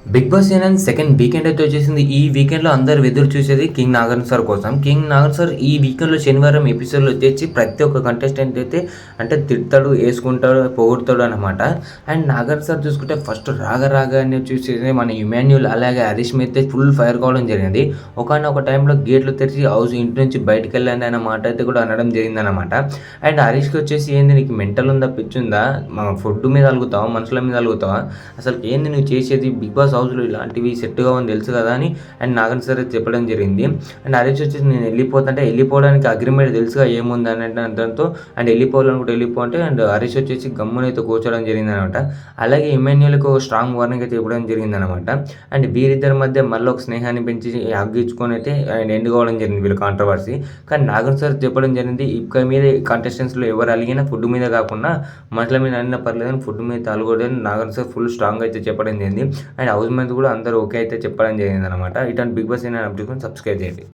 Big boss season second weekend అయితే వచ్చేసింది. ఈ వీకెండ్‌లో అందరూ ఎదురు చూసేది కింగ్ నాగార్జున సార్ కోసం. కింగ్ నాగార్జున సార్ ఈ వీకెండ్‌లో శనివారం ఎపిసోడ్‌లో వచ్చేసి ప్రతి ఒక్క కంటెస్టెంట్ అయితే అంటే తిడతాడు, యేసుకుంటాడు, పొగుడుతాడు అనమాట. అండ్ నాగార్జున సార్ చూసుకుంటే ఫస్ట్ రాగానే చూసేసి మన ఇమాన్యుల్ అలాగే హరీష్ మీద అయితే ఫుల్ ఫైర్ కావడం జరిగింది. ఒకానొక టైంలో గేట్లు తెరిచి ఇంటి నుంచి బయటికెళ్ళండి అన్న మాట అయితే కూడా అనడం జరిగిందనమాట. అండ్ హరీష్‌కి వచ్చేసి ఏంది నీకు మెంటల్ ఉందా? పిచ్చుందా? ఫుడ్ మీద అలుగుతావా? మనుషుల మీద అలుగుతావా? అసలు ఏంది నువ్వు చేసేది? బిగ్ బాస్ హౌస్‌లో ఇలాంటివి సెట్ కావని తెలుసు కదా అని అండ్ నాగార్జున సార్ అయితే చెప్పడం జరిగింది. అండ్ హరీష్ వచ్చేసి నేను వెళ్ళిపోతుంటే వెళ్ళిపోవడానికి అగ్రీమెంట్ తెలుసుగా ఏముంది అని అనడంతో అండ్ వెళ్ళిపోవాలనుకుంటే వెళ్ళిపో అంటే అండ్ హరీష్ వచ్చేసి గమ్మునైతే కూర్చోవడం జరిగిందనమాట. అలాగే ఇమాన్యుయల్‌కి ఒక స్ట్రాంగ్ వార్నింగ్ అయితే ఇవ్వడం జరిగిందనమాట. అండ్ వీరిద్దరి మధ్య మళ్ళీ ఒక స్నేహాన్ని పెంచి హగ్గించుకొని అయితే అండ్ ఎండ్ కావడం జరిగింది వీళ్ళ కాంట్రవర్సీ. కానీ నాగార్జున సార్ చెప్పడం జరిగింది ఇక మీద కంటెస్టెంట్స్‌లో ఎవరు అలిగినా ఫుడ్ మీద కాకుండా మనుషుల మీద అలిగినా పర్లేదని ఫుడ్ మీద అలగకూడదని నాగార్జున సార్ ఫుల్ స్ట్రాంగ్‌గా అయితే చెప్పడం జరిగింది. అండ్ హౌస్ మేట్స్ కూడా అందరూ ఓకే అయితే చెప్పడం జరిగిందనమాట. ఇట్లాంటి బిగ్ బాస్ అప్డేట్స్ సబ్స్క్రైబ్ చేయండి.